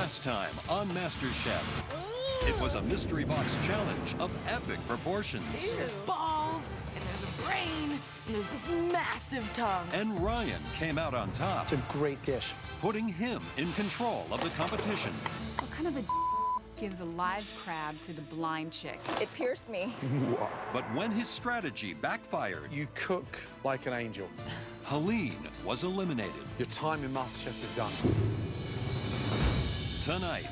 Last time on MasterChef, it was a mystery box challenge of epic proportions. There's balls, and there's a brain, and there's this massive tongue. And Ryan came out on top. It's a great dish. Putting him in control of the competition. What kind of a gives a live crab to the blind chick? It pierced me. But when his strategy backfired, You cook like an angel. Helene was eliminated. Your time in MasterChef is done. Tonight,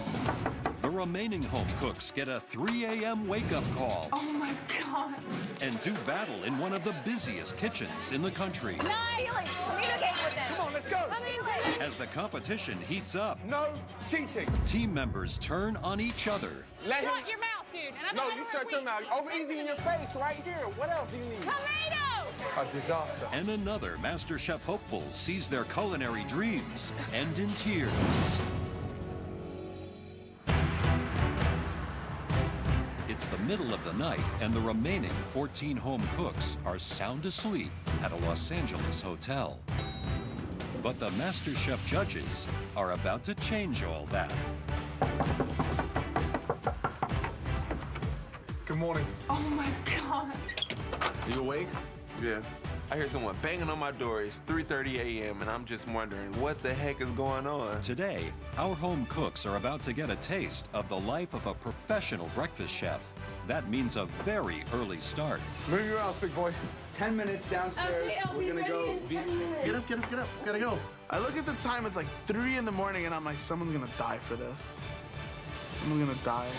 the remaining home cooks get a 3 a.m. wake-up call Oh my God. and do battle in one of the busiest kitchens in the country. Nice! Communicate with them. Come on, let's go. As the competition heats up, No cheating. team members turn on each other. Let Shut him. your mouth, dude. And I'm No, not you gonna shut your repeat mouth. it. Over easy in your face, right here. What else do you need? Tomatoes! A disaster. And another MasterChef hopeful sees their culinary dreams end in tears. It's the middle of the night, and the remaining 14 home cooks are sound asleep at a Los Angeles hotel. But the MasterChef judges are about to change all that. Good morning. Oh my God. Are you awake? Yeah. I hear someone banging on my door. It's 3:30 a.m. and I'm just wondering what the heck is going on. Today, our home cooks are about to get a taste of the life of a professional breakfast chef. That means a very early start. Move your ass, big boy. 10 minutes downstairs. Okay, I'll We're be gonna ready go. in 10 minutes. Get up, get up, get up. Gotta go. I look at the time, it's like 3 in the morning, and I'm like, someone's gonna die for this. Someone's gonna die.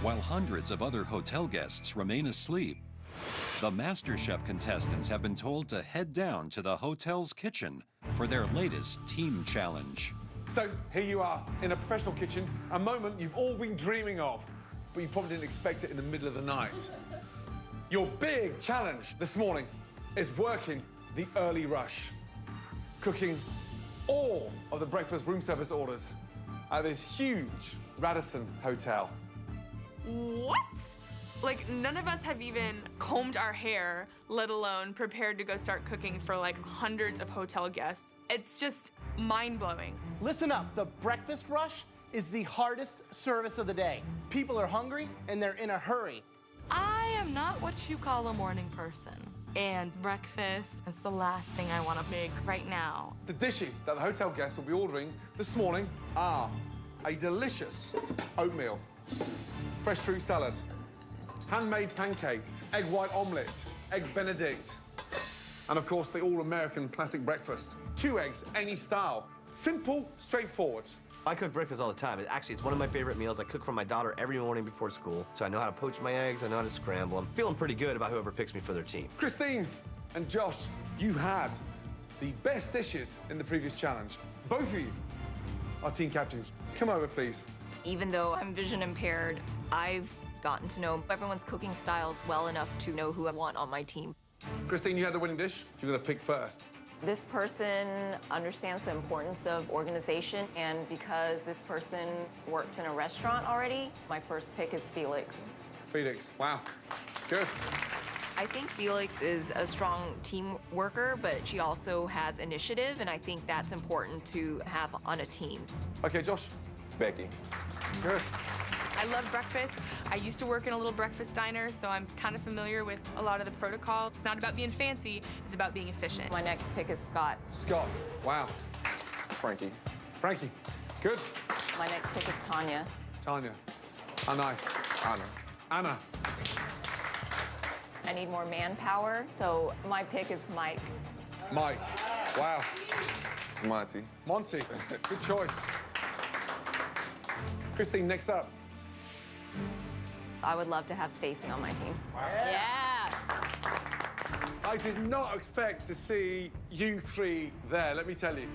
While hundreds of other hotel guests remain asleep, the MasterChef contestants have been told to head down to the hotel's kitchen for their latest team challenge. So here you are in a professional kitchen, a moment you've all been dreaming of, but you probably didn't expect it in the middle of the night. Your big challenge this morning is working the early rush, cooking all of the breakfast room service orders at this huge Radisson hotel. What? Like, none of us have even combed our hair, let alone prepared to go start cooking for like hundreds of hotel guests. It's just mind-blowing. Listen up. The breakfast rush is the hardest service of the day. People are hungry and they're in a hurry. I am not what you call a morning person. And breakfast is the last thing I want to make right now. The dishes that the hotel guests will be ordering this morning are a delicious oatmeal, fresh fruit salad, handmade pancakes, egg white omelette, eggs Benedict, and of course the all-American classic breakfast. 2 eggs, any style. Simple, straightforward. I cook breakfast all the time. It's one of my favorite meals. I cook for my daughter every morning before school, so I know how to poach my eggs, I know how to scramble them. Feeling pretty good about whoever picks me for their team. Christine and Josh, you had the best dishes in the previous challenge. Both of you are team captains. Come over, please. Even though I'm vision impaired, I've gotten to know everyone's cooking styles well enough to know who I want on my team. Christine, you had the winning dish. You're gonna pick first. This person understands the importance of organization, and because this person works in a restaurant already, my first pick is Felix. Felix, wow, good. I think Felix is a strong team worker, but she also has initiative, and I think that's important to have on a team. Okay, Josh. Becky. Good. I love breakfast. I used to work in a little breakfast diner, so I'm kind of familiar with a lot of the protocol. It's not about being fancy, it's about being efficient. My next pick is Scott. Scott, wow. Frankie. Frankie, good. My next pick is Tanya. Tanya, how nice. Anna. Anna, I need more manpower, so my pick is Mike. Mike, wow. Monty. Monty, good choice. Christine, next up. I would love to have Stacy on my team. Yeah. I did not expect to see you 3 there, let me tell you.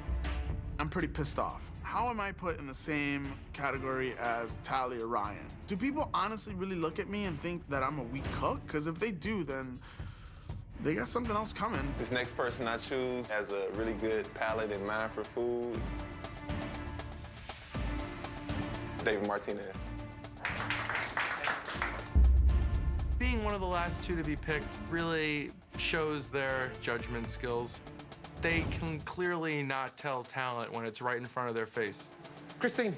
I'm pretty pissed off. How am I put in the same category as Tally or Ryan? Do people honestly really look at me and think that I'm a weak cook? Because if they do, then they got something else coming. This next person I choose has a really good palate and mind for food. David Martinez. Being one of the last 2 to be picked really shows their judgment skills. They can clearly not tell talent when it's right in front of their face. Christine.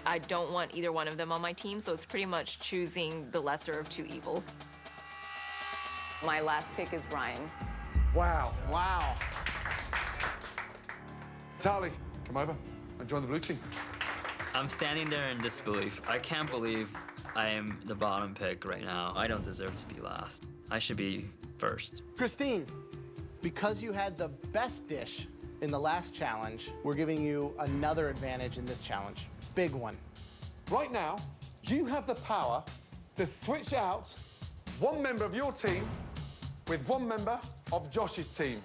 I don't want either one of them on my team, so it's pretty much choosing the lesser of two evils. My last pick is Ryan. Wow. Wow. Tali, come over and join the blue team. I'm standing there in disbelief. I can't believe I am the bottom pick right now. I don't deserve to be last. I should be first. Christine, because you had the best dish in the last challenge, we're giving you another advantage in this challenge. Big one. Right now, you have the power to switch out one member of your team with one member of Josh's team.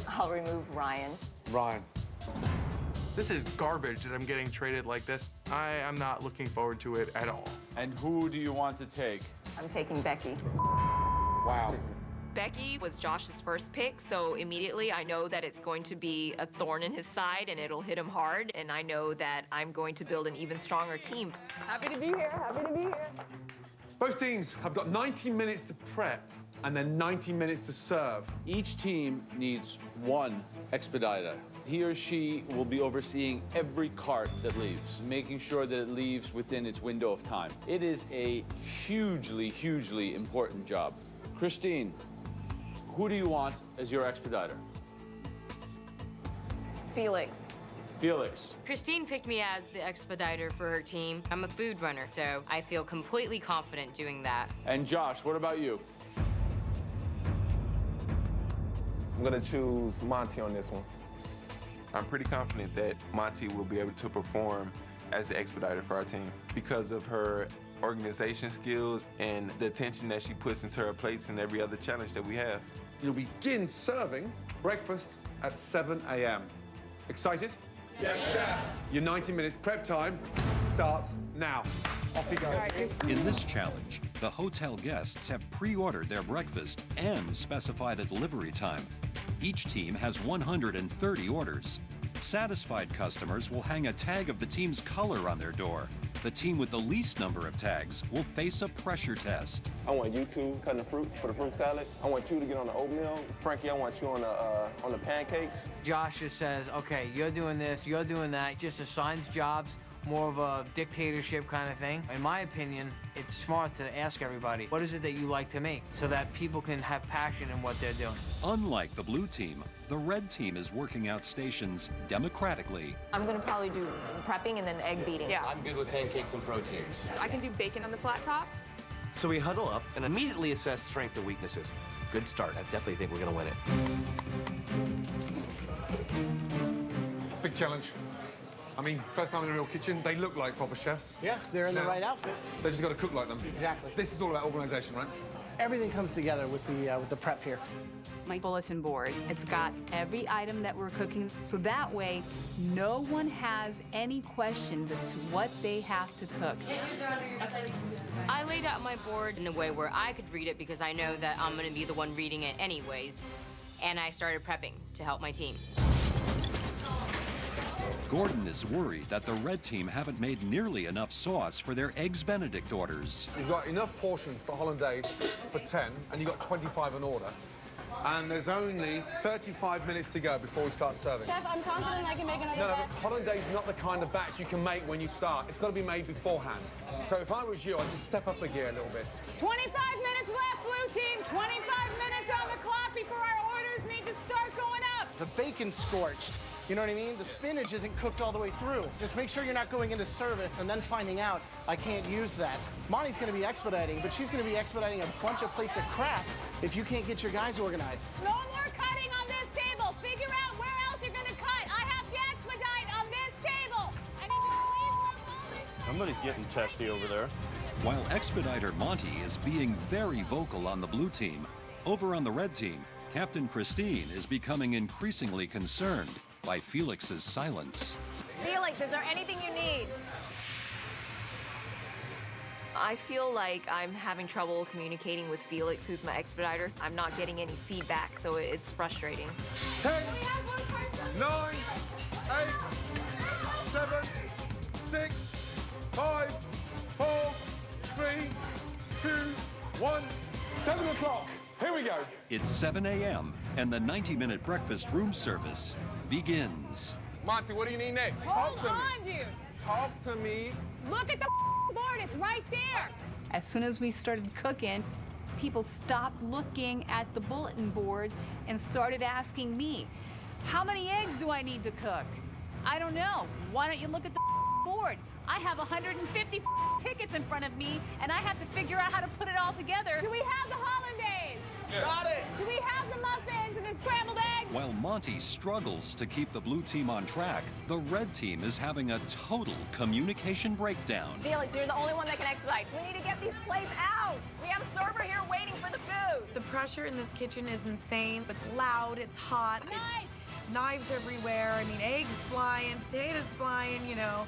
I'll remove Ryan. Ryan. This is garbage that I'm getting traded like this. I am not looking forward to it at all. And who do you want to take? I'm taking Becky. Wow. Becky was Josh's first pick, so immediately I know that it's going to be a thorn in his side and it'll hit him hard, and I know that I'm going to build an even stronger team. Happy to be here, happy to be here. Both teams have got 90 minutes to prep and then 90 minutes to serve. Each team needs one expediter. He or she will be overseeing every cart that leaves, making sure that it leaves within its window of time. It is a hugely, hugely important job. Christine, who do you want as your expediter? Felix. Felix. Christine picked me as the expediter for her team. I'm a food runner, so I feel completely confident doing that. And Josh, what about you? I'm gonna choose Monty on this one. I'm pretty confident that Monty will be able to perform as the expediter for our team because of her organization skills and the attention that she puts into her plates and every other challenge that we have. You'll begin serving breakfast at 7 a.m. Excited? Yes, chef. Your 90 minutes prep time starts now. Off you go. In this challenge, the hotel guests have pre-ordered their breakfast and specified a delivery time. Each team has 130 orders. Satisfied customers will hang a tag of the team's color on their door. The team with the least number of tags will face a pressure test. I want you two cutting the fruit for the fruit salad. I want you to get on the oatmeal. Frankie, I want you on the pancakes. Josh just says, okay, you're doing this, you're doing that. Just assigns jobs, more of a dictatorship kind of thing. In my opinion, it's smart to ask everybody, what is it that you like to make? So that people can have passion in what they're doing. Unlike the blue team, the red team is working out stations democratically. I'm gonna probably do prepping and then egg beating. Yeah. I'm good with pancakes and proteins. I can do bacon on the flat tops. So we huddle up and immediately assess strengths and weaknesses. Good start. I definitely think we're gonna win it. Big challenge. I mean, first time in a real kitchen, they look like proper chefs. Yeah, they're in the right outfits. They just got to cook like them. Exactly. This is all about organisation, right? Everything comes together with the prep here. My bulletin board, it's got every item that we're cooking, so that way no one has any questions as to what they have to cook. I laid out my board in a way where I could read it because I know that I'm going to be the one reading it anyways. And I started prepping to help my team. Gordon is worried that the red team haven't made nearly enough sauce for their Eggs Benedict orders. You've got enough portions for hollandaise for 10, and you've got 25 an order. And there's only 35 minutes to go before we start serving. Chef, I'm confident I can make another No, batch. hollandaise is not the kind of batch you can make when you start. It's got to be made beforehand. So if I was you, I'd just step up a gear a little bit. 25 minutes left, blue team. 25 minutes on the clock before our orders need to start going up. The bacon's scorched. You know what I mean? The spinach isn't cooked all the way through. Just make sure you're not going into service and then finding out I can't use that. Monty's gonna be expediting, but she's gonna be expediting a bunch of plates of crap if you can't get your guys organized. No more cutting on this table. Figure out where else you're gonna cut. I have to expedite on this table. I need to squeeze all this. Somebody's getting testy over there. While Expediter Monty is being very vocal on the blue team, over on the red team, Captain Christine is becoming increasingly concerned by Felix's silence. Felix, is there anything you need? I feel like I'm having trouble communicating with Felix, who's my expediter. I'm not getting any feedback, so it's frustrating. 10, 9, 8, 7, 6, 5, 4, 3, 2, 1. 7 o'clock. Here we go. It's 7 a.m., and the 90-minute breakfast room service begins. Monty, what do you need next? Hold on, dude. Talk to me. Look at the board. It's right there. As soon as we started cooking, people stopped looking at the bulletin board and started asking me, how many eggs do I need to cook? I don't know. Why don't you look at the board? I have 150 tickets in front of me, and I have to figure out how to put it all together. Do we have the hollandaise? Yeah. Got it. Do we have the muffins and the scrambled eggs? While Monty struggles to keep the blue team on track, the red team is having a total communication breakdown. Felix, you're the only one that can expedite. We need to get these plates out. We have a server here waiting for the food. The pressure in this kitchen is insane. It's loud, it's hot, it's knives everywhere. I mean, eggs flying, potatoes flying, you know.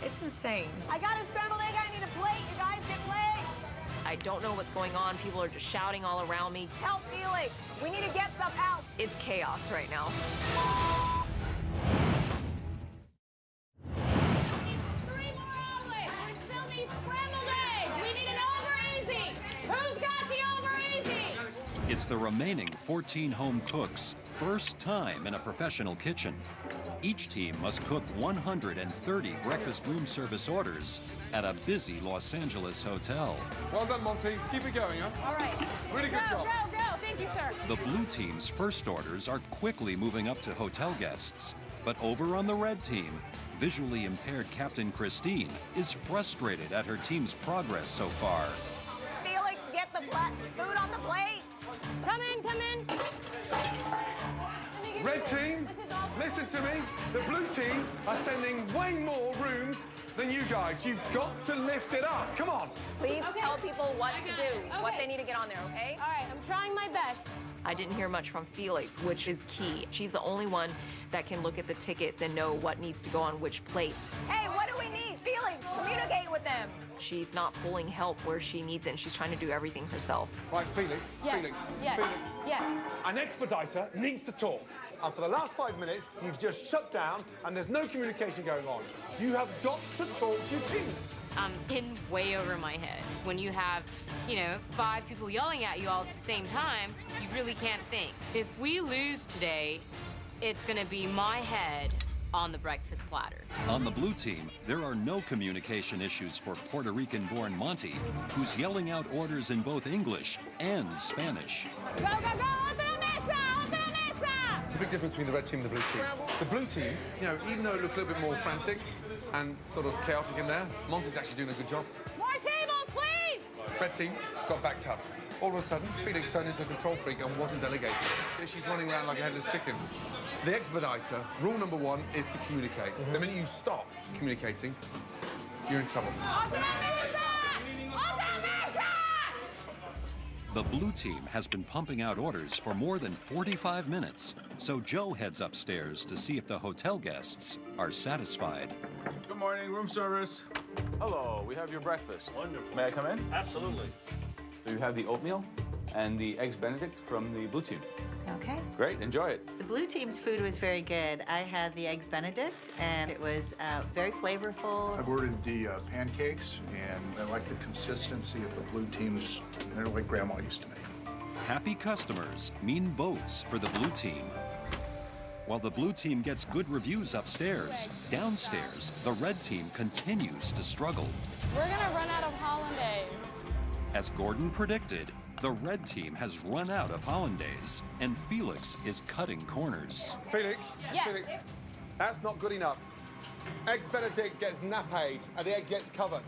It's insane. I got a scrambled egg. I need a plate. You guys get plates. I don't know what's going on. People are just shouting all around me. Help, Felix! We need to get stuff out. It's chaos right now. Three more omelets. We still need scrambled eggs. We need an over easy. Who's got the over easy? It's the remaining 14 home cooks' first time in a professional kitchen. Each team must cook 130 breakfast room service orders at a busy Los Angeles hotel. Well done, Monty. Keep it going, huh? All right. Really good job. Go. Thank you, sir. The blue team's first orders are quickly moving up to hotel guests. But over on the red team, visually impaired Captain Christine is frustrated at her team's progress so far. Felix, get the food on the plate. Come in. Red team, listen to me. The blue team are sending way more rooms than you guys. You've got to lift it up. Come on. Please tell people what to do, what they need to get on there, okay? All right, I'm trying my best. I didn't hear much from Felix, which is key. She's the only one that can look at the tickets and know what needs to go on which plate. Hey, what do we need? Felix, communicate with them. She's not pulling help where she needs it, and she's trying to do everything herself. Right, Felix. Yes. Felix. Yes. Felix. Yes. An expediter needs to talk. And for the last 5 minutes, you've just shut down and there's no communication going on. You have got to talk to your team. I'm in way over my head. When you have, 5 people yelling at you all at the same time, you really can't think. If we lose today, it's gonna be my head on the breakfast platter. On the blue team, there are no communication issues for Puerto Rican-born Monty, who's yelling out orders in both English and Spanish. Go. Open a mesa. There's a big difference between the red team and the blue team. The blue team, even though it looks a little bit more frantic and sort of chaotic in there, Monty's actually doing a good job. More tables, please. Red team got backed up. All of a sudden, Felix turned into a control freak and wasn't delegating. She's running around like a headless chicken. The expediter, rule number 1 is to communicate. The minute you stop communicating, you're in trouble. The blue team has been pumping out orders for more than 45 minutes, so Joe heads upstairs to see if the hotel guests are satisfied. Good morning, room service. Hello, we have your breakfast. Wonderful. May I come in? Absolutely. So you have the oatmeal and the eggs Benedict from the blue team. Okay. Great, enjoy it. The blue team's food was very good. I had the eggs Benedict, and it was very flavorful. I've ordered the pancakes, and I like the consistency of the blue team's. They're like Grandma used to make. Happy customers mean votes for the blue team. While the blue team gets good reviews upstairs, downstairs, the red team continues to struggle. We're gonna run out of hollandaise. As Gordon predicted, the red team has run out of hollandaise, and Felix is cutting corners. Felix, Yes. Felix, that's not good enough. Eggs Benedict gets nappade, and the egg gets covered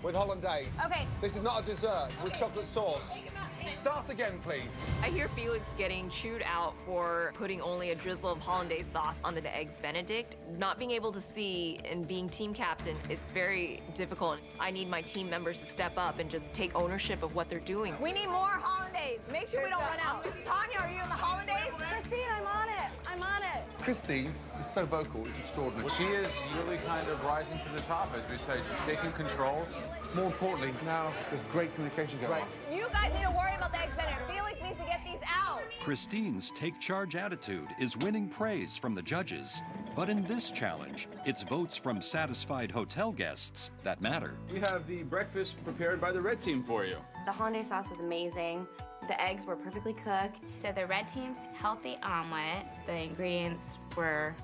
with hollandaise. Okay. This is not a dessert with chocolate sauce. Start again, please. I hear Felix getting chewed out for putting only a drizzle of hollandaise sauce onto the eggs Benedict. Not being able to see and being team captain, it's very difficult. I need my team members to step up and just take ownership of what they're doing. We need more hollandaise. Make sure we don't run out. Tanya, are you in the hollandaise? Christine, I'm on it. Christine is so vocal, it's extraordinary. She is really kind of rising to the top, as we say. She's taking control. More importantly, now there's great communication going on. You guys need to worry about the eggs Benedict. Felix needs to get these out. Christine's take-charge attitude is winning praise from the judges. But in this challenge, it's votes from satisfied hotel guests that matter. We have the breakfast prepared by the red team for you. The hollandaise sauce was amazing. The eggs were perfectly cooked. So the red team's healthy omelet. The ingredients were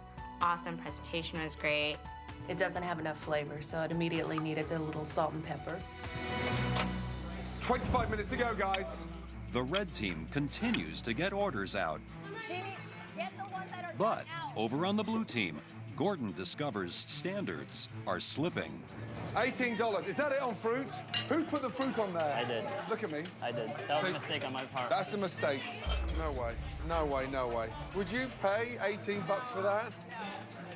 awesome. Presentation was great. It doesn't have enough flavor, so it immediately needed a little salt and pepper. 25 minutes to go, guys. The red team continues to get orders out. But over on the blue team, Gordon discovers standards are slipping. $18. Is that it on fruit? Who put the fruit on there? I did. Look at me. I did. That was a mistake on my part. That's a mistake. No way. No way, no way. Would you pay 18 bucks for that?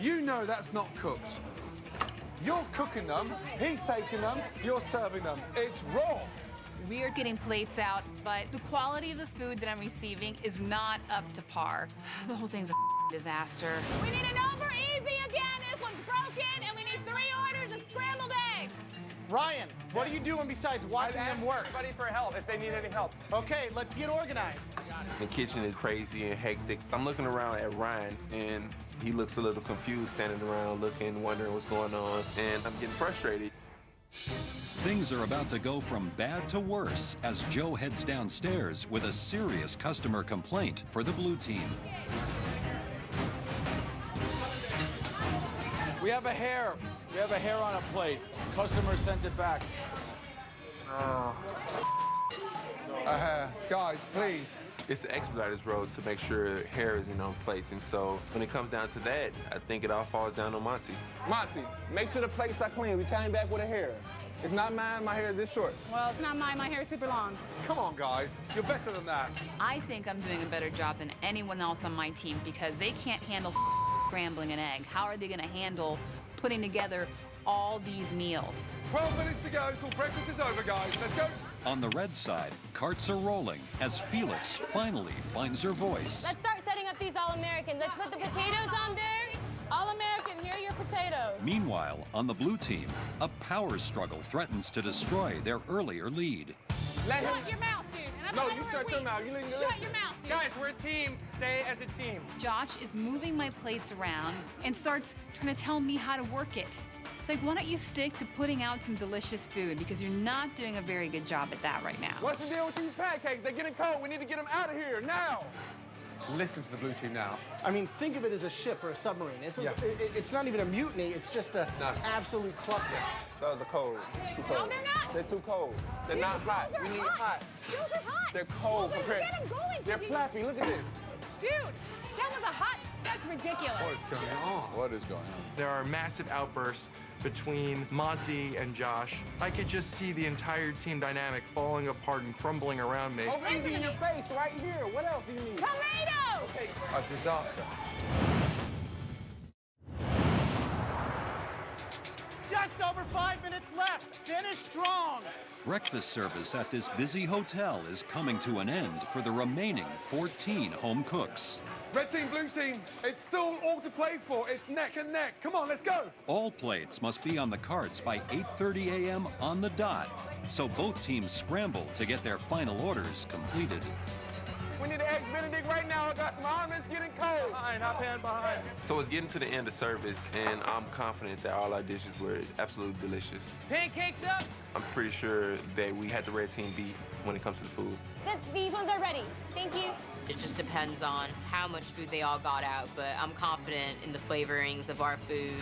You know that's not cooked. You're cooking them, he's taking them, you're serving them. It's raw. We are getting plates out, but the quality of the food that I'm receiving is not up to par. The whole thing's a disaster. We need an over easy again. This one's broken, and we need 3 orders of scrambled eggs. Ryan, what are you doing besides watching them work? Everybody for help if they need any help. Okay, let's get organized. The kitchen is crazy and hectic. I'm looking around at Ryan, and he looks a little confused, standing around looking, wondering what's going on, and I'm getting frustrated. Things are about to go from bad to worse as Joe heads downstairs with a serious customer complaint for the blue team. We have a hair. We have a hair on a plate. Customer sent it back. Guys, please. It's the expediter's role to make sure hair isn't on plates, and so when it comes down to that, I think it all falls down on Monty. Monty, make sure the plates are clean. We came back with a hair. It's not mine. My hair is this short. Well, it's not mine. My hair is super long. Come on, guys. You're better than that. I think I'm doing a better job than anyone else on my team because they can't handle scrambling an egg. How are they going to handle putting together all these meals? 12 minutes to go until breakfast is over, guys. Let's go. On the red side, carts are rolling as Felix finally finds her voice. Let's start setting up these All-Americans. Let's put the potatoes on there. All-American, here are your potatoes. Meanwhile, on the blue team, a power struggle threatens to destroy their earlier lead. Shut your mouth, dude. And I'm No, gonna you let shut her your weep. mouth. You need to Shut listen. your mouth, dude. Guys, we're a team. Stay as a team. Josh is moving my plates around and starts trying to tell me how to work it. It's like, why don't you stick to putting out some delicious food because you're not doing a very good job at that right now. What's the deal with these pancakes? They're getting cold. We need to get them out of here now. Listen to the blue team now. I mean, think of it as a ship or a submarine. It's not even a mutiny. It's just an absolute cluster. Those are cold. Too cold. No, they're not. They're too cold. They're not hot. Those are We need hot. hot. Those are hot. They're cold Well, compared. get 'em going, They're Cookie. flappy. Look at this. Dude, that was a hot. That's ridiculous. What is going on? What is going on? There are massive outbursts between Monty and Josh. I could just see the entire team dynamic falling apart and crumbling around me. Over easy in your face, right here. What else do you need? Tomato! Okay. A disaster. Just over 5 minutes left. Finish strong. Breakfast service at this busy hotel is coming to an end for the remaining 14 home cooks. Red team, blue team, it's still all to play for. It's neck and neck. Come on, let's go. All plates must be on the carts by 8:30 a.m. on the dot, so both teams scramble to get their final orders completed. We need an eggs Benedict right now. I got some almonds getting cold. Behind, hop in behind. So it's getting to the end of service, and I'm confident that all our dishes were absolutely delicious. Pancakes up. I'm pretty sure that we had the red team beat when it comes to the food. These ones are ready. Thank you. It just depends on how much food they all got out, but I'm confident in the flavorings of our food.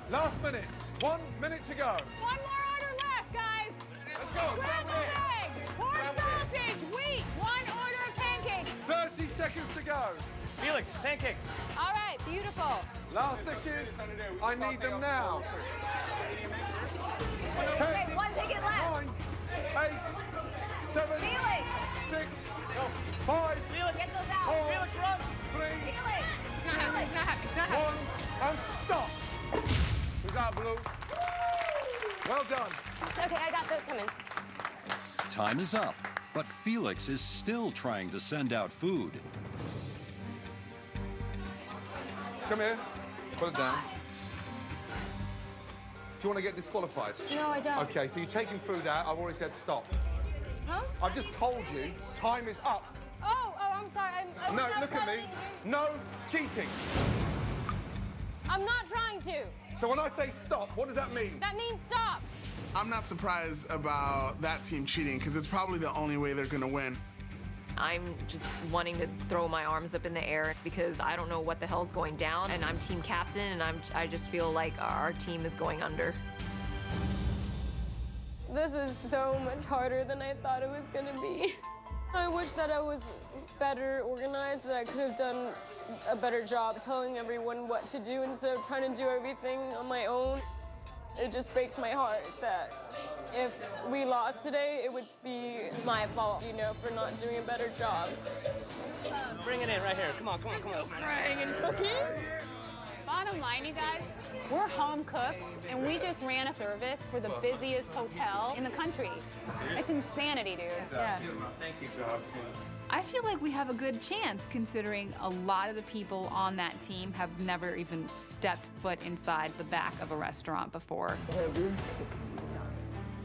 Last minutes. 1 minute to go. One more order left, guys. Let's go. Scrambled eggs, pork sausage, wheat. 1 order of pancakes. 30 seconds to go. Felix, pancakes. All right, beautiful. Last dishes. I need them now. 10, Okay, 1 ticket left. 9, 8, 7, Felix. 6, 5, Felix, get those out. 4, Felix, run. 3, Felix. It's not happening. It's not happening. It's not happening. 1, and stop. We got blue. Well done. Okay, I got those coming. Time is up, but Felix is still trying to send out food. Come here. Put it down. Do you want to get disqualified? No, I don't. Okay, so you're taking food out. I've already said stop. Huh? I've just told you time is up. Oh, I'm sorry. I was No, not look at me. following you. No cheating. I'm not trying to. So when I say stop, what does that mean? That means stop. I'm not surprised about that team cheating because it's probably the only way they're gonna win. I'm just wanting to throw my arms up in the air because I don't know what the hell's going down, and I'm team captain, and I just feel like our team is going under. This is so much harder than I thought it was gonna be. I wish that I was better organized, that I could have done a better job telling everyone what to do instead of trying to do everything on my own. It just breaks my heart that if we lost today, it would be my fault, you know, for not doing a better job. Bring it in right here. Come on, come on, come on. Crying and cooking. Bottom line, you guys, we're home cooks, and we just ran a service for the busiest hotel in the country. It's insanity, dude. Yeah. Thank you, Job. I feel like we have a good chance, considering a lot of the people on that team have never even stepped foot inside the back of a restaurant before.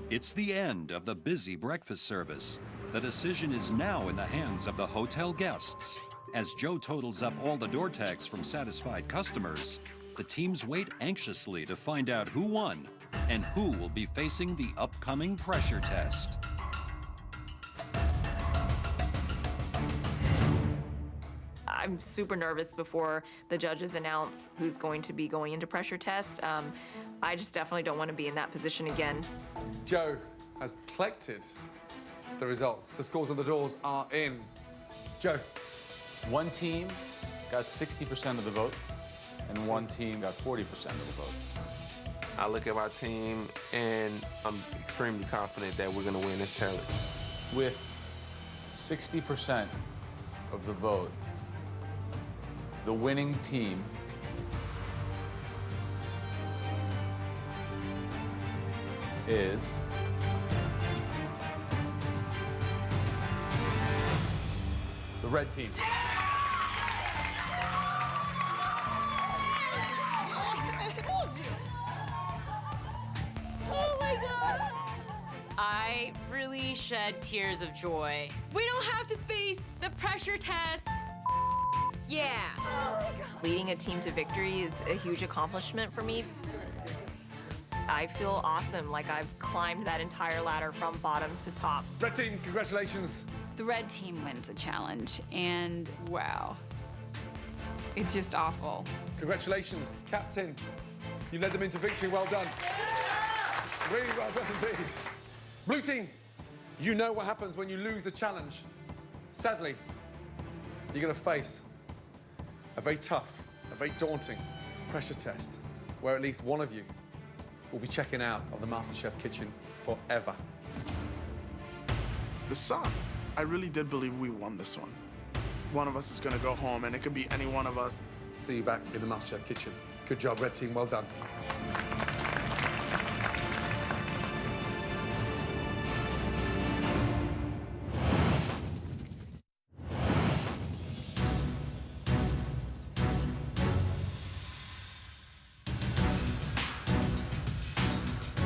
It's the end of the busy breakfast service. The decision is now in the hands of the hotel guests. As Joe totals up all the door tags from satisfied customers, the teams wait anxiously to find out who won and who will be facing the upcoming pressure test. I'm super nervous before the judges announce who's going to be going into pressure test. I just definitely don't want to be in that position again. Joe has collected the results. The scores on the doors are in. Joe. One team got 60% of the vote, and one team got 40% of the vote. I look at my team, and I'm extremely confident that we're going to win this challenge. With 60% of the vote, the winning team is the red team. Oh my God! I really shed tears of joy. We don't have to face the pressure test. Yeah. Leading a team to victory is a huge accomplishment for me. I feel awesome, like I've climbed that entire ladder from bottom to top. Red team, congratulations. The red team wins a challenge, and wow, it's just awful. Congratulations, Captain. You led them into victory. Well done. Really well done indeed. Blue team, you know what happens when you lose a challenge. Sadly, you're going to face a very tough, a very daunting pressure test where at least one of you will be checking out of the MasterChef kitchen forever. This sucks. I really did believe we won this one. One of us is gonna go home, and it could be any one of us. See you back in the MasterChef kitchen. Good job, red team, well done.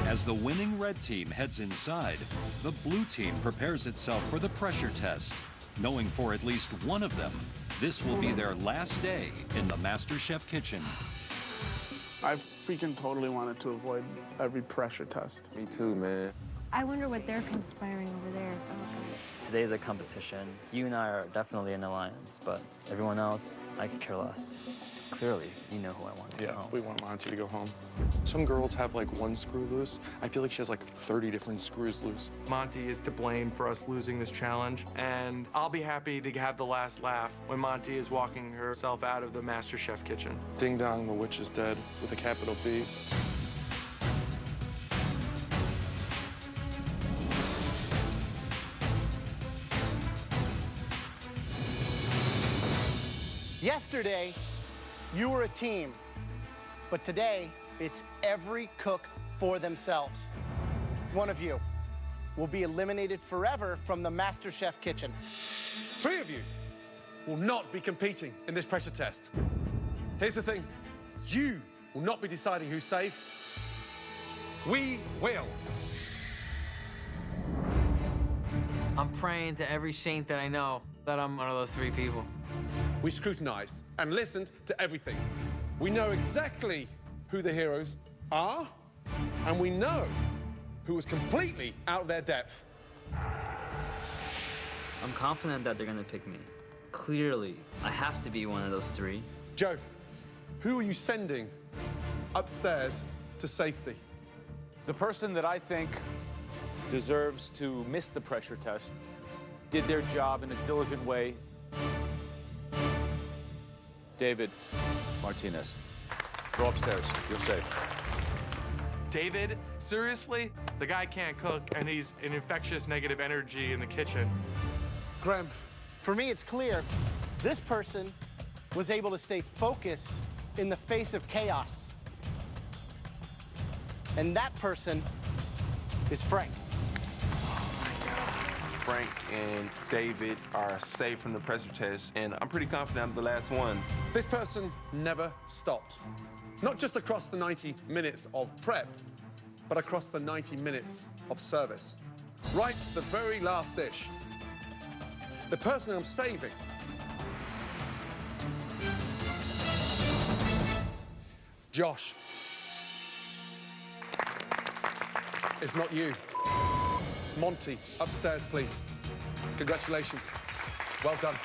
As the winning red team heads inside, the blue team prepares itself for the pressure test, knowing for at least one of them, this will be their last day in the MasterChef kitchen. I freaking totally wanted to avoid every pressure test. Me too, man. I wonder what they're conspiring over there. Today's a competition. You and I are definitely an alliance, but everyone else, I could care less. Clearly, you know who I want to go home. We want Monty to go home. Some girls have like one screw loose. I feel like she has like 30 different screws loose. Monty is to blame for us losing this challenge, and I'll be happy to have the last laugh when Monty is walking herself out of the MasterChef kitchen. Ding dong, the witch is dead, with a capital B. Yesterday, you were a team, but today, it's every cook for themselves. One of you will be eliminated forever from the MasterChef kitchen. 3 of you will not be competing in this pressure test. Here's the thing, you will not be deciding who's safe. We will. I'm praying to every saint that I know that I'm one of those 3 people. We scrutinized and listened to everything. We know exactly who the heroes are, and we know who was completely out of their depth. I'm confident that they're gonna pick me. Clearly, I have to be one of those 3. Joe, who are you sending upstairs to safety? The person that I think deserves to miss the pressure test, did their job in a diligent way. David Martinez. Go upstairs. You're safe. David, seriously? The guy can't cook, and he's an infectious negative energy in the kitchen. Graham. For me, it's clear this person was able to stay focused in the face of chaos. And that person is Frank. Frank and David are safe from the pressure test, and I'm pretty confident I'm the last one. This person never stopped. Not just across the 90 minutes of prep, but across the 90 minutes of service. Right to the very last dish. The person I'm saving Josh. It's not you. Monty, upstairs, please. Congratulations. Well done.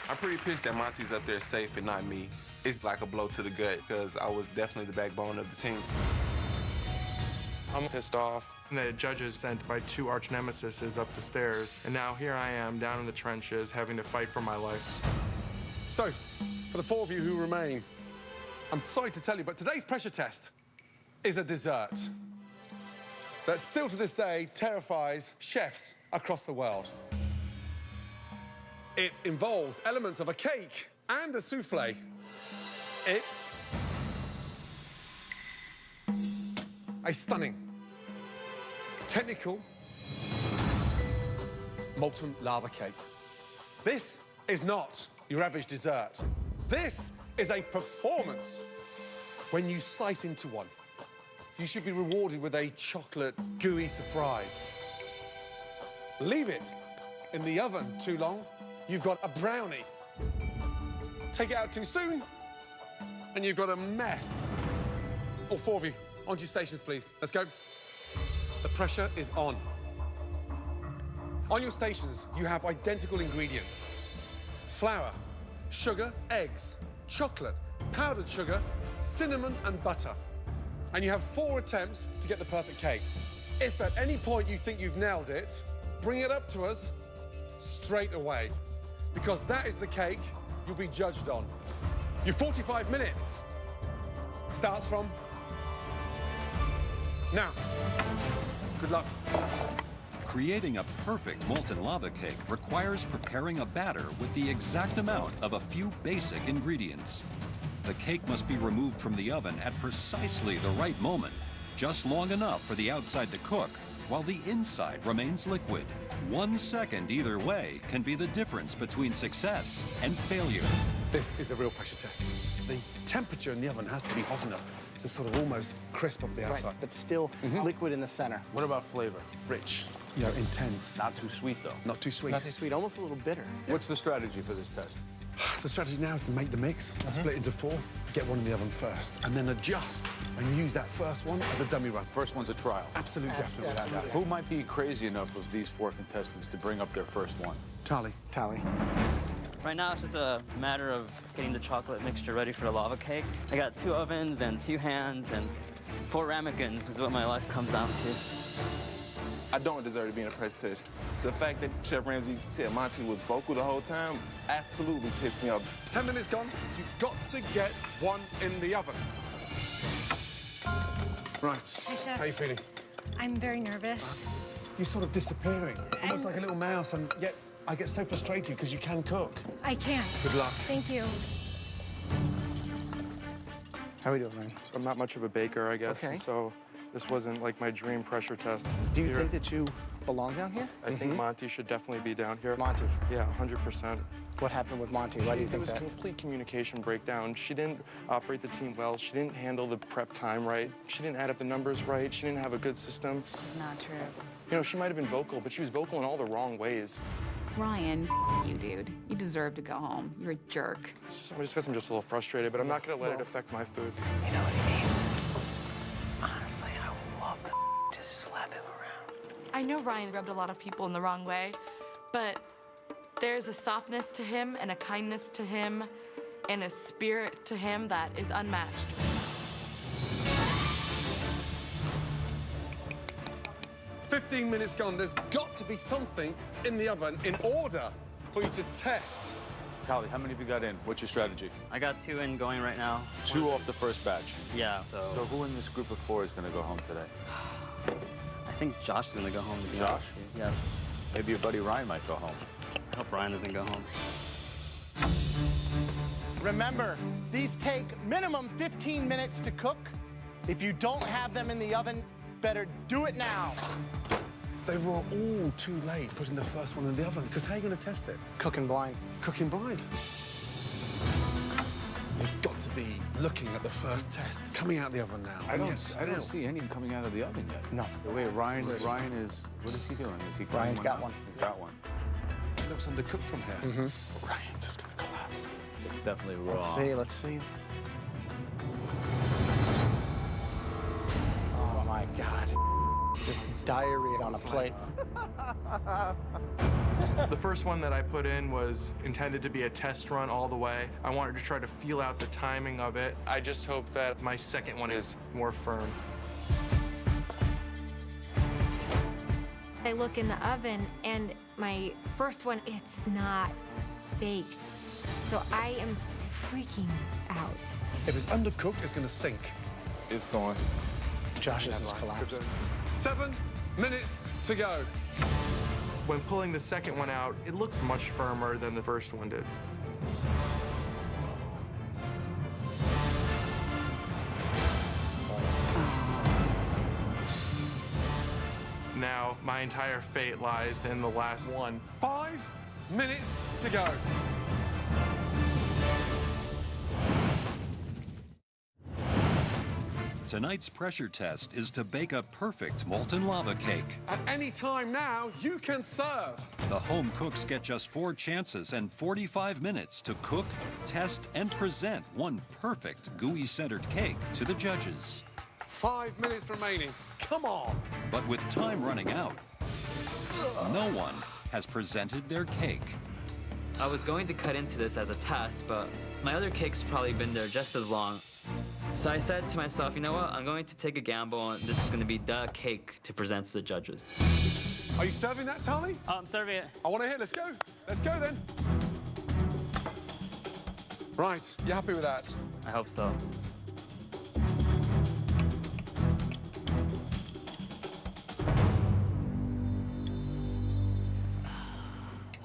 I'm pretty pissed that Monty's up there safe and not me. It's like a blow to the gut because I was definitely the backbone of the team. I'm pissed off. The judges sent my 2 arch nemesises up the stairs, and now here I am down in the trenches having to fight for my life. So, for the 4 of you who remain, I'm sorry to tell you, but today's pressure test is a dessert that still to this day terrifies chefs across the world. It involves elements of a cake and a souffle. It's a stunning, technical, molten lava cake. This is not your average dessert. This is a performance. When you slice into one, you should be rewarded with a chocolate gooey surprise. Leave it in the oven too long, you've got a brownie. Take it out too soon, and you've got a mess. All 4 of you, onto your stations, please. Let's go. The pressure is on. On your stations, you have identical ingredients. Flour, sugar, eggs, chocolate, powdered sugar, cinnamon, and butter. And you have 4 attempts to get the perfect cake. If at any point you think you've nailed it, bring it up to us straight away, because that is the cake you'll be judged on. Your 45 minutes starts from now. Good luck. Creating a perfect molten lava cake requires preparing a batter with the exact amount of a few basic ingredients. The cake must be removed from the oven at precisely the right moment, just long enough for the outside to cook, while the inside remains liquid. 1 second either way can be the difference between success and failure. This is a real pressure test. The temperature in the oven has to be hot enough to sort of almost crisp up the outside. Right, but still liquid in the center. What about flavor? Rich, you know, intense. Not too sweet, though. Not too sweet. Not too sweet, almost a little bitter. What's the strategy for this test? The strategy now is to make the mix, split into 4, get one in the oven first, and then adjust and use that first one as a dummy run. First one's a trial. Absolute, definitely. Without doubt. Who might be crazy enough of these 4 contestants to bring up their first one? Tally. Tally. Right now, it's just a matter of getting the chocolate mixture ready for the lava cake. I got 2 ovens and 2 hands and 4 ramekins is what my life comes down to. I don't deserve to be in a press test. The fact that Chef Ramsay said Monty was vocal the whole time absolutely pissed me off. 10 minutes gone. You've got to get one in the oven. Right. Hi, Chef. How are you feeling? I'm very nervous. You're sort of disappearing, almost like a little mouse, and yet I get so frustrated because you can cook. I can. Good luck. Thank you. How are we doing, Ryan? I'm not much of a baker, I guess, Okay. and so this wasn't like my dream pressure test. Do you think that you belong down here? I think Monty should definitely be down here. Monty. Yeah, 100%. What happened with Monty? Why do you There think was that? complete communication breakdown. She didn't operate the team well. She didn't handle the prep time right. She didn't add up the numbers right. She didn't have a good system. It's not true. You know, she might have been vocal, but she was vocal in all the wrong ways. Ryan, you dude. You deserve to go home. You're a jerk. I just guess I'm just a little frustrated, but I'm not gonna let it affect my food. You know what he means? Honestly, I would love to just slap him around. I know Ryan rubbed a lot of people in the wrong way, but there's a softness to him and a kindness to him and a spirit to him that is unmatched. "15 minutes gone. There's got to be something in the oven in order for you to test." Tally, how many have you got in? What's your strategy? I got 2 in going right now. 2 off the first batch. Yeah, So who in this group of 4 is going to go home today? I think Josh is gonna go home, to be Josh? honest. Yes. Maybe your buddy Ryan might go home. I hope Ryan doesn't go home. Remember, these take minimum 15 minutes to cook. If you don't have them in the oven, better do it now. They were all too late putting the first one in the oven, because how are you going to test it? Cooking blind. Cooking blind. You've got to be looking at the first test coming out of the oven now. I don't see any coming out of the oven yet. No. Wait, Ryan is, what is he doing? Is he cooking Ryan's got one. He's got one. It looks undercooked from here. Ryan's just going to collapse. It's definitely raw. Let's see. Oh my God. Just diarrhea on a plate. The first one that I put in was intended to be a test run all the way. I wanted to try to feel out the timing of it. I just hope that my second one is more firm. I look in the oven, and my first one, it's not baked. So I am freaking out. If it's undercooked, it's going to sink. It's going. Josh's is collapsed. 7 minutes to go. When pulling the second one out, it looks much firmer than the first one did. Now, my entire fate lies in the last one. 5 minutes to go. Tonight's pressure test is to bake a perfect molten lava cake. At any time now, you can serve. The home cooks get just 4 chances and 45 minutes to cook, test, and present one perfect gooey-centered cake to the judges. 5 minutes remaining. Come on. But with time running out, no one has presented their cake. I was going to cut into this as a test, but my other cake's probably been there just as long. So I said to myself, you know what? I'm going to take a gamble, and this is going to be the cake to present to the judges. Are you serving that, Tally? I'm serving it. I want to hear. Let's go. Let's go, then. Right. You happy with that? I hope so.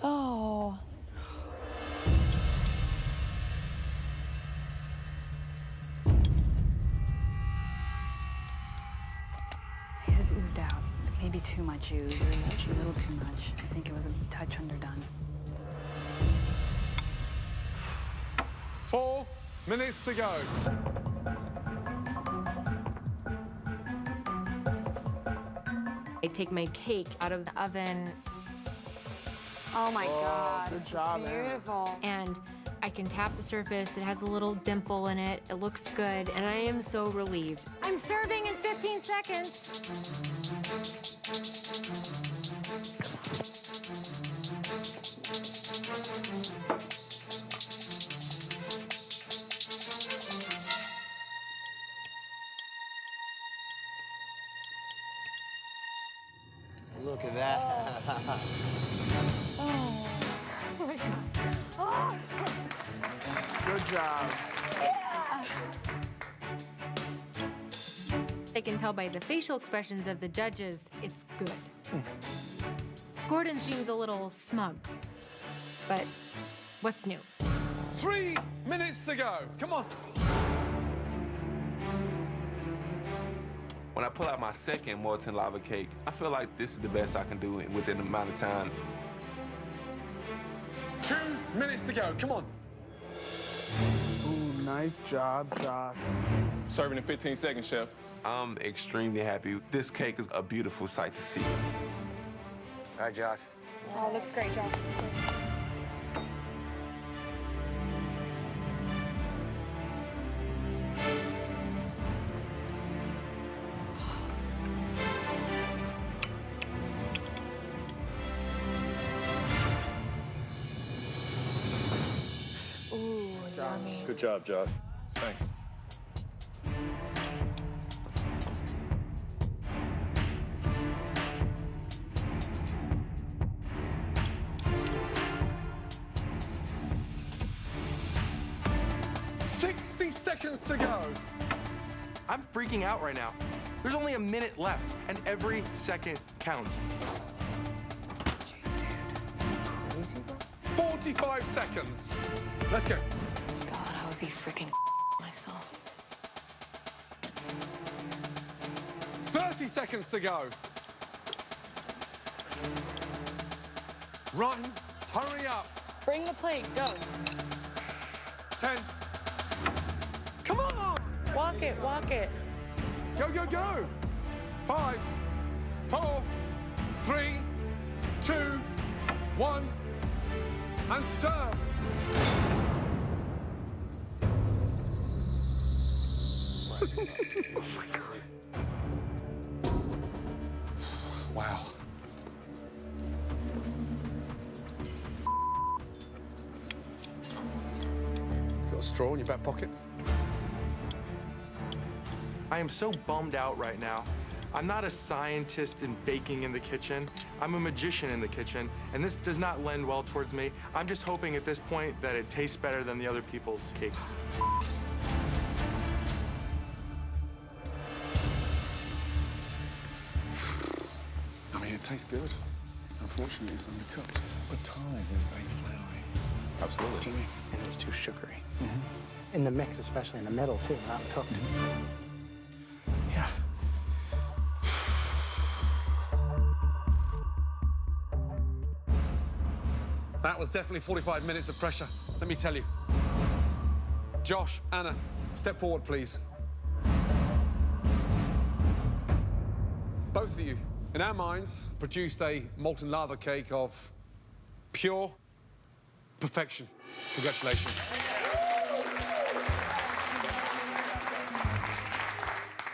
Oh. His oozed out. Maybe too much ooze. A little too much. I think it was a touch underdone. 4 minutes to go. I take my cake out of the oven. Oh my God. Good job, man. Beautiful. And I can tap the surface. It has a little dimple in it. It looks good, and I am so relieved. I'm serving in 15 seconds. Look at that. Oh my God. Oh. Good job. Yeah. I can tell by the facial expressions of the judges, it's good. Gordon seems a little smug, but what's new? 3 minutes to go. Come on. When I pull out my second molten lava cake, I feel like this is the best I can do within the amount of time. 2 minutes to go. Come on. Ooh, nice job, Josh. Serving in 15 seconds, Chef. I'm extremely happy. This cake is a beautiful sight to see. All right, Josh. Oh, looks great, Josh. for me. Good job, Josh. Thanks. Seconds to go. I'm freaking out right now. There's only a minute left, and every second counts. Jeez, dude. Crazy, bro. 45 seconds. Let's go. God, I would be freaking myself. 30 seconds to go. Run. Hurry up. Bring the plate. Go. 10. Come on! Walk it, walk it. Go, go, go! 5, 4, 3, 2, 1, and serve. Oh my God. Wow. Got a straw in your back pocket? I am so bummed out right now. I'm not a scientist in baking in the kitchen. I'm a magician in the kitchen, and this does not lend well towards me. I'm just hoping at this point that it tastes better than the other people's cakes. I mean, it tastes good. Unfortunately, it's undercooked. But Tali's is very floury. Absolutely. And it's too sugary. In the mix, especially in the middle, too, not cooked. Yeah. That was definitely 45 minutes of pressure, let me tell you. Josh, Anna, step forward, please. Both of you, in our minds, produced a molten lava cake of pure perfection. Congratulations.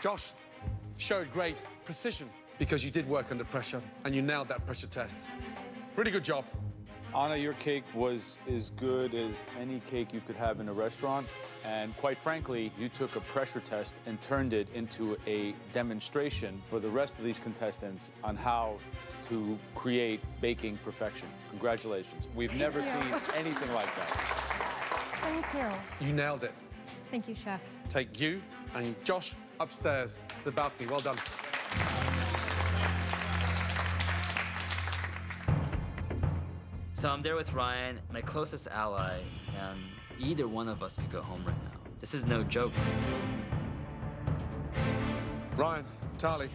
Josh showed great precision because you did work under pressure and you nailed that pressure test. Really good job. Anna, your cake was as good as any cake you could have in a restaurant. And quite frankly, you took a pressure test and turned it into a demonstration for the rest of these contestants on how to create baking perfection. Congratulations. We've never seen anything like that. Thank you. You nailed it. Thank you, Chef. Take you and Josh upstairs to the balcony. Well done. So I'm there with Ryan, my closest ally, and either one of us could go home right now. This is no joke. Ryan, Tali,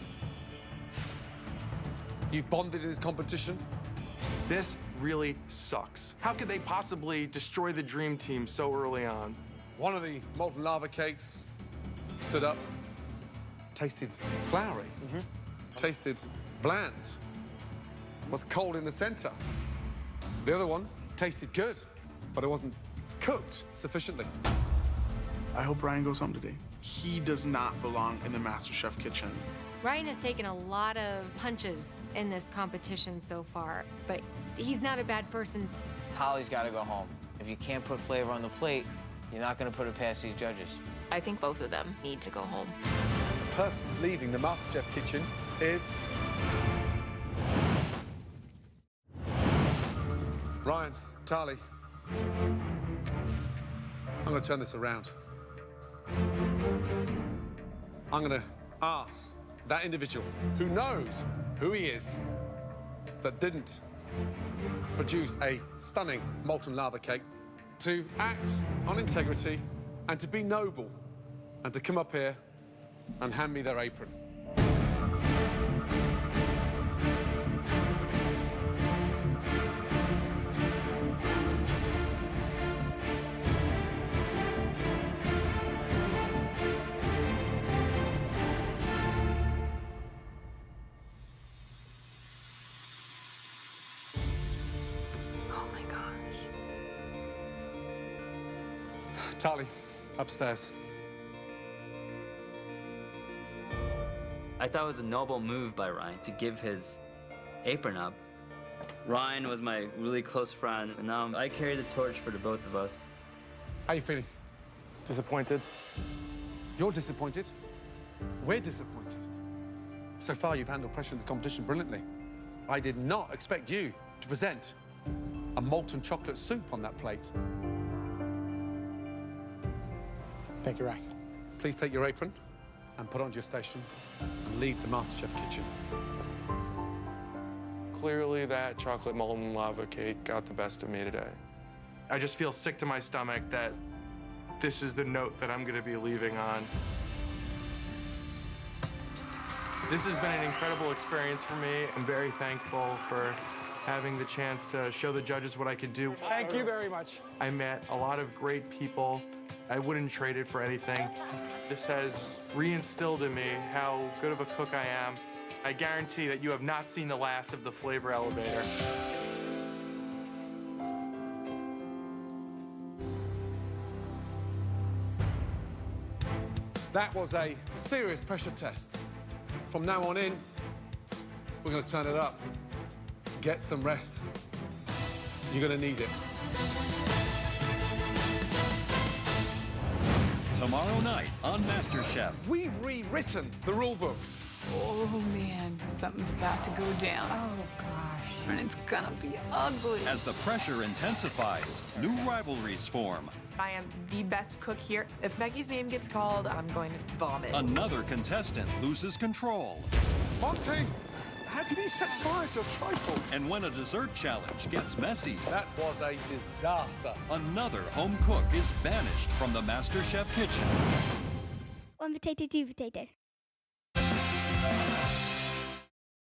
you've bonded in this competition. This really sucks. How could they possibly destroy the dream team so early on? One of the molten lava cakes stood up, tasted floury, tasted bland, was cold in the center. The other one tasted good, but it wasn't cooked sufficiently. I hope Ryan goes home today. He does not belong in the MasterChef kitchen. Ryan has taken a lot of punches in this competition so far, but he's not a bad person. Tali's got to go home. If you can't put flavor on the plate, you're not going to put it past these judges. I think both of them need to go home. The person leaving the MasterChef kitchen is Ryan, Tali. I'm going to turn this around. I'm going to ask that individual who knows who he is that didn't produce a stunning molten lava cake to act on integrity and to be noble and to come up here and hand me their apron. Tali, upstairs. I thought it was a noble move by Ryan to give his apron up. Ryan was my really close friend, and now I carry the torch for the both of us. How you feeling? Disappointed. You're disappointed. We're disappointed. So far, you've handled pressure in the competition brilliantly. I did not expect you to present a molten chocolate soup on that plate. Thank you, Rack. Please take your apron and put it onto your station and leave the MasterChef kitchen. Clearly, that chocolate molten lava cake got the best of me today. I just feel sick to my stomach that this is the note that I'm going to be leaving on. This has been an incredible experience for me. I'm very thankful for having the chance to show the judges what I could do. Thank you very much. I met a lot of great people. I wouldn't trade it for anything. This has re-instilled in me how good of a cook I am. I guarantee that you have not seen the last of the flavor elevator. That was a serious pressure test. From now on in, we're going to turn it up. Get some rest. You're going to need it. Tomorrow night on MasterChef. We've rewritten the rule books. Oh, man, something's about to go down. Oh, gosh. And it's gonna be ugly. As the pressure intensifies, new rivalries form. I am the best cook here. If Becky's name gets called, I'm going to vomit. Another contestant loses control. Monty, how can he set fire to a trifle? And when a dessert challenge gets messy, that was a disaster. Another home cook is banished from the MasterChef kitchen. 1 potato, 2 potato.